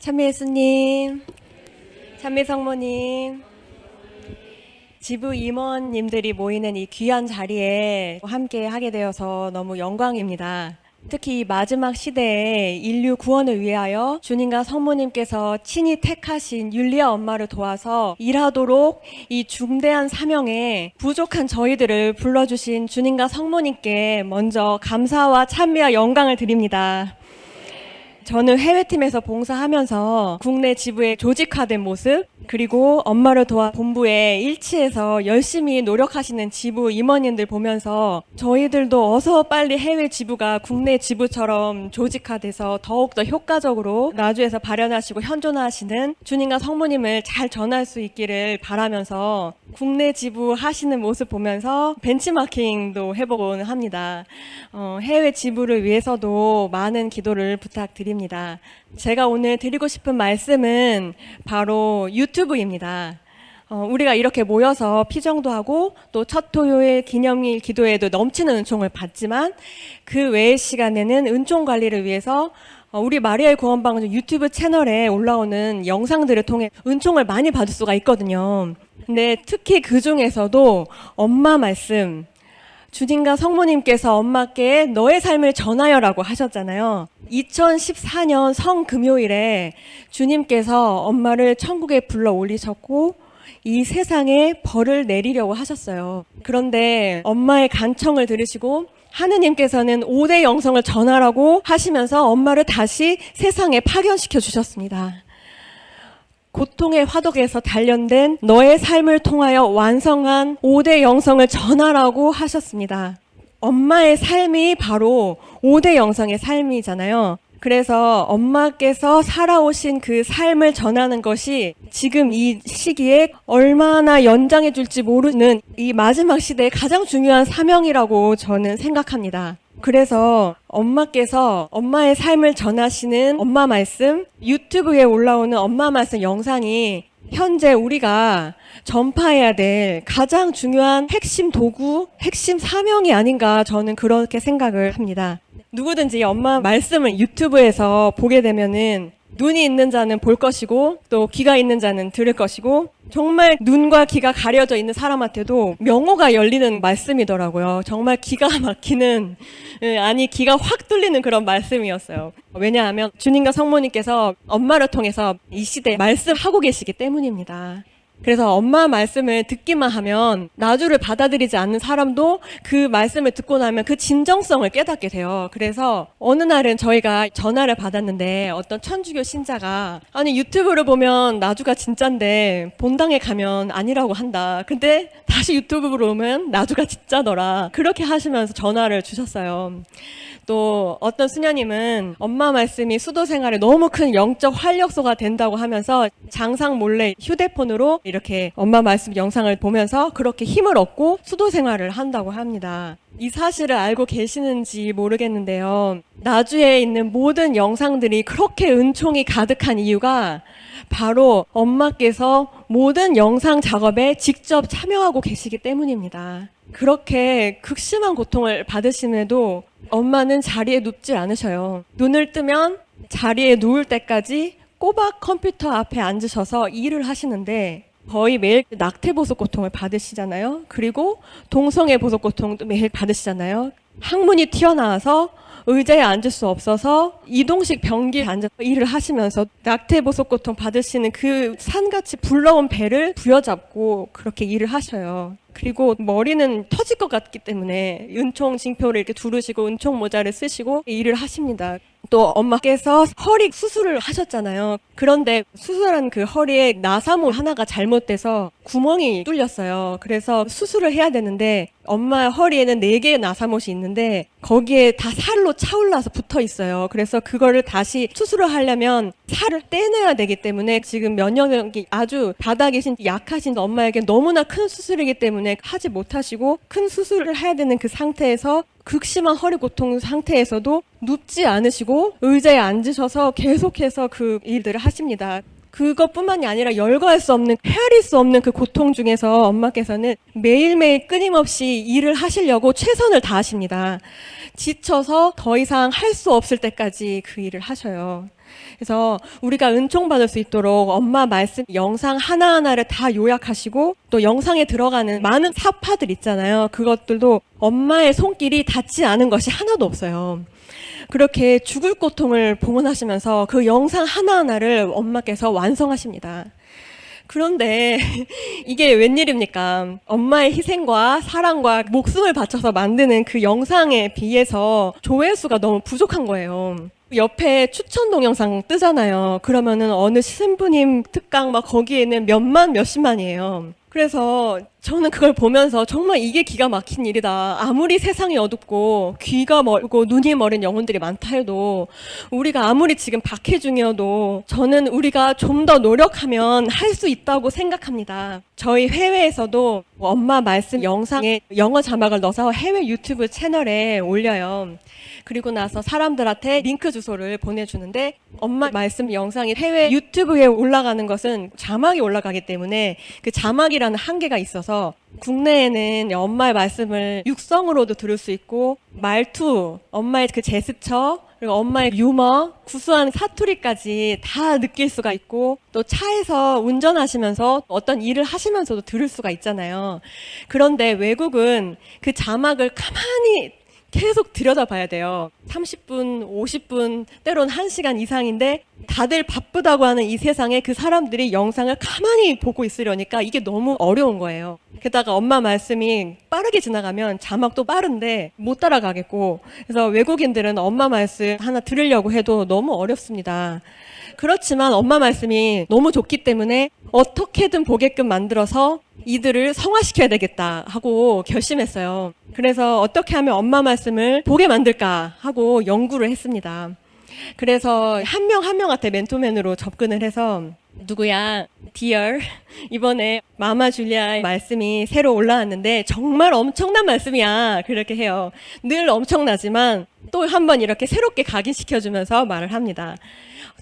찬미 예수님, 찬미 성모님, 지부 임원님들이 모이는 이 귀한 자리에 함께 하게 되어서 너무 영광입니다. 특히 이 마지막 시대에 인류 구원을 위하여 주님과 성모님께서 친히 택하신 율리아 엄마를 도와서 일하도록 이 중대한 사명에 부족한 저희들을 불러주신 주님과 성모님께 먼저 감사와 찬미와 영광을 드립니다. 저는 해외팀에서 봉사하면서 국내 지부의 조직화된 모습, 그리고 엄마를 도와 본부에 일치해서 열심히 노력하시는 지부 임원님들 보면서 저희들도 어서 빨리 해외 지부가 국내 지부처럼 조직화돼서 더욱더 효과적으로 나주에서 발현하시고 현존하시는 주님과 성모님을 잘 전할 수 있기를 바라면서 국내 지부 하시는 모습 보면서 벤치마킹도 해보곤 합니다. 해외 지부를 위해서도 많은 기도를 부탁드립니다. 제가 오늘 드리고 싶은 말씀은 바로 유튜브입니다. 우리가 이렇게 모여서 피정도 하고 또 첫 토요일 기념일 기도에도 넘치는 은총을 받지만 그 외의 시간에는 은총 관리를 위해서 우리 마리아의 구원방송 유튜브 채널에 올라오는 영상들을 통해 은총을 많이 받을 수가 있거든요. 근데 특히 그 중에서도 엄마 말씀, 주님과 성모님께서 엄마께 너의 삶을 전하여라고 하셨잖아요. 2014년 성금요일에 주님께서 엄마를 천국에 불러 올리셨고 이 세상에 벌을 내리려고 하셨어요. 그런데 엄마의 간청을 들으시고 하느님께서는 5대 영성을 전하라고 하시면서 엄마를 다시 세상에 파견시켜 주셨습니다. 고통의 화덕에서 단련된 너의 삶을 통하여 완성한 5대 영성을 전하라고 하셨습니다. 엄마의 삶이 바로 5대 영성의 삶이잖아요. 그래서 엄마께서 살아오신 그 삶을 전하는 것이 지금 이 시기에 얼마나 연장해 줄지 모르는 이 마지막 시대의 가장 중요한 사명이라고 저는 생각합니다. 그래서 엄마께서 엄마의 삶을 전하시는 엄마 말씀, 유튜브에 올라오는 엄마 말씀 영상이 현재 우리가 전파해야 될 가장 중요한 핵심 도구, 핵심 사명이 아닌가 저는 그렇게 생각을 합니다. 누구든지 엄마 말씀을 유튜브에서 보게 되면은 눈이 있는 자는 볼 것이고 또 귀가 있는 자는 들을 것이고 정말 눈과 귀가 가려져 있는 사람한테도 명호가 열리는 말씀이더라고요. 정말 기가 막히는, 아니 귀가 확 뚫리는 그런 말씀이었어요. 왜냐하면 주님과 성모님께서 엄마를 통해서 이 시대에 말씀하고 계시기 때문입니다. 그래서 엄마 말씀을 듣기만 하면 나주를 받아들이지 않는 사람도 그 말씀을 듣고 나면 그 진정성을 깨닫게 돼요. 그래서 어느 날은 저희가 전화를 받았는데 어떤 천주교 신자가 아니 유튜브를 보면 나주가 진짠데 본당에 가면 아니라고 한다. 근데 다시 유튜브로 오면 나주가 진짜더라. 그렇게 하시면서 전화를 주셨어요. 또 어떤 수녀님은 엄마 말씀이 수도 생활에 너무 큰 영적 활력소가 된다고 하면서 장상 몰래 휴대폰으로 이렇게 엄마 말씀 영상을 보면서 그렇게 힘을 얻고 수도 생활을 한다고 합니다. 이 사실을 알고 계시는지 모르겠는데요. 나주에 있는 모든 영상들이 그렇게 은총이 가득한 이유가 바로 엄마께서 모든 영상 작업에 직접 참여하고 계시기 때문입니다. 그렇게 극심한 고통을 받으심에도 엄마는 자리에 눕지 않으셔요. 눈을 뜨면 자리에 누울 때까지 꼬박 컴퓨터 앞에 앉으셔서 일을 하시는데 거의 매일 낙태보석 고통을 받으시잖아요. 그리고 동성애 보석 고통도 매일 받으시잖아요. 항문이 튀어나와서 의자에 앉을 수 없어서 이동식 변기에 앉아서 일을 하시면서 낙태보석 고통 받으시는 그 산같이 불러온 배를 부여잡고 그렇게 일을 하셔요. 그리고 머리는 터질 것 같기 때문에 은총 징표를 이렇게 두르시고 은총 모자를 쓰시고 일을 하십니다. 또 엄마께서 허리 수술을 하셨잖아요. 그런데 수술한 그 허리에 나사모 하나가 잘못돼서 구멍이 뚫렸어요. 그래서 수술을 해야 되는데 엄마 허리에는 4개의 나사못이 있는데 거기에 다 살로 차올라서 붙어 있어요. 그래서 그거를 다시 수술을 하려면 살을 떼내야 되기 때문에 지금 면역력이 아주 바닥이신 약하신 엄마에게 너무나 큰 수술이기 때문에 하지 못하시고 큰 수술을 해야 되는 그 상태에서 극심한 허리 고통 상태에서도 눕지 않으시고 의자에 앉으셔서 계속해서 그 일들을 하십니다. 그것뿐만이 아니라 열거할 수 없는, 헤아릴 수 없는 그 고통 중에서 엄마께서는 매일매일 끊임없이 일을 하시려고 최선을 다하십니다. 지쳐서 더 이상 할 수 없을 때까지 그 일을 하셔요. 그래서 우리가 은총 받을 수 있도록 엄마 말씀 영상 하나하나를 다 요약하시고 또 영상에 들어가는 많은 사파들 있잖아요. 그것들도 엄마의 손길이 닿지 않은 것이 하나도 없어요. 그렇게 죽을 고통을 봉헌하시면서 그 영상 하나하나를 엄마께서 완성하십니다. 그런데 이게 웬일입니까? 엄마의 희생과 사랑과 목숨을 바쳐서 만드는 그 영상에 비해서 조회수가 너무 부족한 거예요. 옆에 추천 동영상 뜨잖아요. 그러면은 어느 신부님 특강 막 거기에는 몇만 몇십만이에요. 그래서 저는 그걸 보면서 정말 이게 기가 막힌 일이다. 아무리 세상이 어둡고 귀가 멀고 눈이 멀은 영혼들이 많다 해도 우리가 아무리 지금 박해 중이어도 저는 우리가 좀 더 노력하면 할 수 있다고 생각합니다. 저희 해외에서도 엄마 말씀 영상에 영어 자막을 넣어서 해외 유튜브 채널에 올려요. 그리고 나서 사람들한테 링크 주소를 보내주는데 엄마 말씀 영상이 해외 유튜브에 올라가는 것은 자막이 올라가기 때문에 그 자막이라는 한계가 있어서 국내에는 엄마의 말씀을 육성으로도 들을 수 있고 말투, 엄마의 그 제스처, 그리고 엄마의 유머, 구수한 사투리까지 다 느낄 수가 있고 또 차에서 운전하시면서 어떤 일을 하시면서도 들을 수가 있잖아요. 그런데 외국은 그 자막을 가만히 계속 들여다봐야 돼요. 30분, 50분, 때론 1시간 이상인데 다들 바쁘다고 하는 이 세상에 그 사람들이 영상을 가만히 보고 있으려니까 이게 너무 어려운 거예요. 게다가 엄마 말씀이 빠르게 지나가면 자막도 빠른데 못 따라가겠고 그래서 외국인들은 엄마 말씀 하나 들으려고 해도 너무 어렵습니다. 그렇지만 엄마 말씀이 너무 좋기 때문에 어떻게든 보게끔 만들어서 이들을 성화시켜야 되겠다 하고 결심했어요. 그래서 어떻게 하면 엄마 말씀을 보게 만들까 하고 연구를 했습니다. 그래서 한 명 한 명한테 맨투맨으로 접근을 해서 누구야? Dear, 이번에 마마 줄리아의 말씀이 새로 올라왔는데 정말 엄청난 말씀이야. 그렇게 해요. 늘 엄청나지만 또 한 번 이렇게 새롭게 각인시켜주면서 말을 합니다.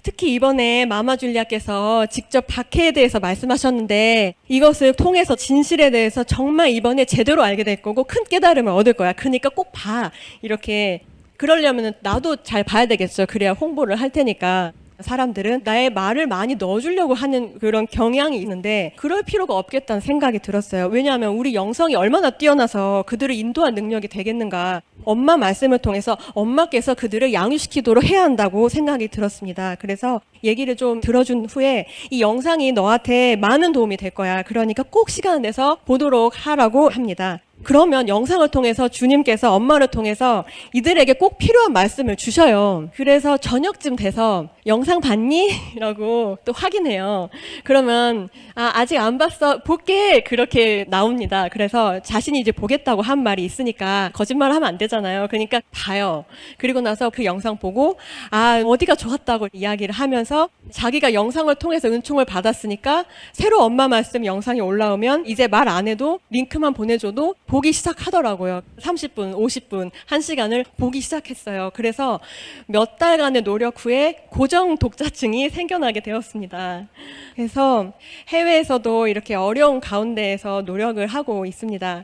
특히 이번에 마마 줄리아께서 직접 박해에 대해서 말씀하셨는데 이것을 통해서 진실에 대해서 정말 이번에 제대로 알게 될 거고 큰 깨달음을 얻을 거야. 그러니까 꼭 봐. 이렇게 그러려면 나도 잘 봐야 되겠죠. 그래야 홍보를 할 테니까. 사람들은 나의 말을 많이 넣어주려고 하는 그런 경향이 있는데 그럴 필요가 없겠다는 생각이 들었어요. 왜냐하면 우리 영성이 얼마나 뛰어나서 그들을 인도할 능력이 되겠는가. 엄마 말씀을 통해서 엄마께서 그들을 양육시키도록 해야 한다고 생각이 들었습니다. 그래서 얘기를 좀 들어준 후에 이 영상이 너한테 많은 도움이 될 거야. 그러니까 꼭 시간을 내서 보도록 하라고 합니다. 그러면 영상을 통해서 주님께서 엄마를 통해서 이들에게 꼭 필요한 말씀을 주셔요. 그래서 저녁쯤 돼서 영상 봤니? 라고 또 확인해요. 그러면 아직 안 봤어. 볼게. 그렇게 나옵니다. 그래서 자신이 이제 보겠다고 한 말이 있으니까 거짓말하면 안 되잖아요. 그러니까 봐요. 그리고 나서 그 영상 보고 어디가 좋았다고 이야기를 하면서 자기가 영상을 통해서 은총을 받았으니까 새로 엄마 말씀 영상이 올라오면 이제 말 안 해도 링크만 보내줘도 보기 시작하더라고요. 30분, 50분, 1시간을 보기 시작했어요. 그래서 몇 달간의 노력 후에 고정 독자층이 생겨나게 되었습니다. 그래서 해외에서도 이렇게 어려운 가운데에서 노력을 하고 있습니다.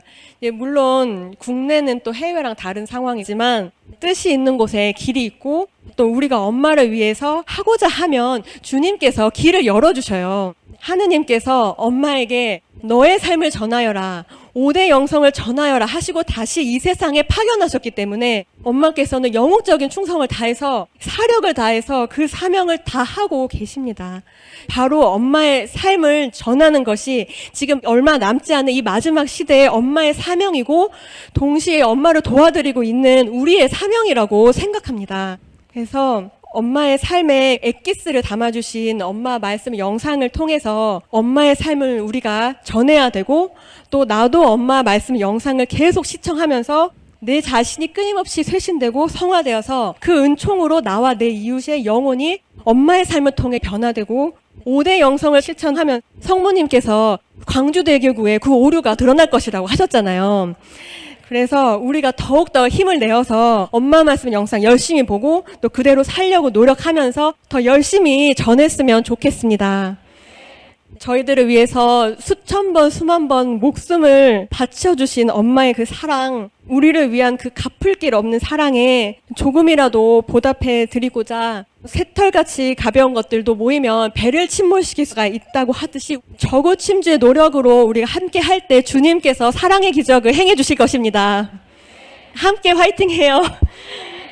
물론 국내는 또 해외랑 다른 상황이지만 뜻이 있는 곳에 길이 있고 또 우리가 엄마를 위해서 하고자 하면 주님께서 길을 열어주셔요. 하느님께서 엄마에게 너의 삶을 전하여라. 5대 영성을 전하여라 하시고 다시 이 세상에 파견하셨기 때문에 엄마께서는 영웅적인 충성을 다해서 사력을 다해서 그 사명을 다 하고 계십니다. 바로 엄마의 삶을 전하는 것이 지금 얼마 남지 않은 이 마지막 시대의 엄마의 사명이고 동시에 엄마를 도와드리고 있는 우리의 사명이라고 생각합니다. 그래서 엄마의 삶에 엑기스를 담아주신 엄마 말씀 영상을 통해서 엄마의 삶을 우리가 전해야 되고 또 나도 엄마 말씀 영상을 계속 시청하면서 내 자신이 끊임없이 쇄신되고 성화되어서 그 은총으로 나와 내 이웃의 영혼이 엄마의 삶을 통해 변화되고 5대 영성을 실천하면 성모님께서 광주대교구에 그 오류가 드러날 것이라고 하셨잖아요. 그래서 우리가 더욱더 힘을 내어서 엄마 말씀 영상 열심히 보고 또 그대로 살려고 노력하면서 더 열심히 전했으면 좋겠습니다. 저희들을 위해서 수천 번, 수만 번 목숨을 바쳐주신 엄마의 그 사랑, 우리를 위한 그 갚을 길 없는 사랑에 조금이라도 보답해 드리고자 새털같이 가벼운 것들도 모이면 배를 침몰시킬 수가 있다고 하듯이 저고침주의 노력으로 우리가 함께 할 때 주님께서 사랑의 기적을 행해 주실 것입니다. 함께 화이팅해요.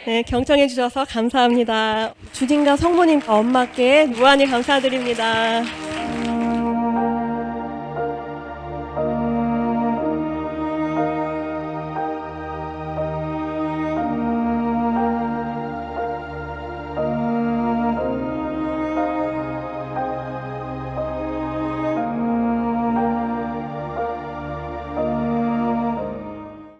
네, 경청해 주셔서 감사합니다. 주님과 성모님과 엄마께 무한히 감사드립니다.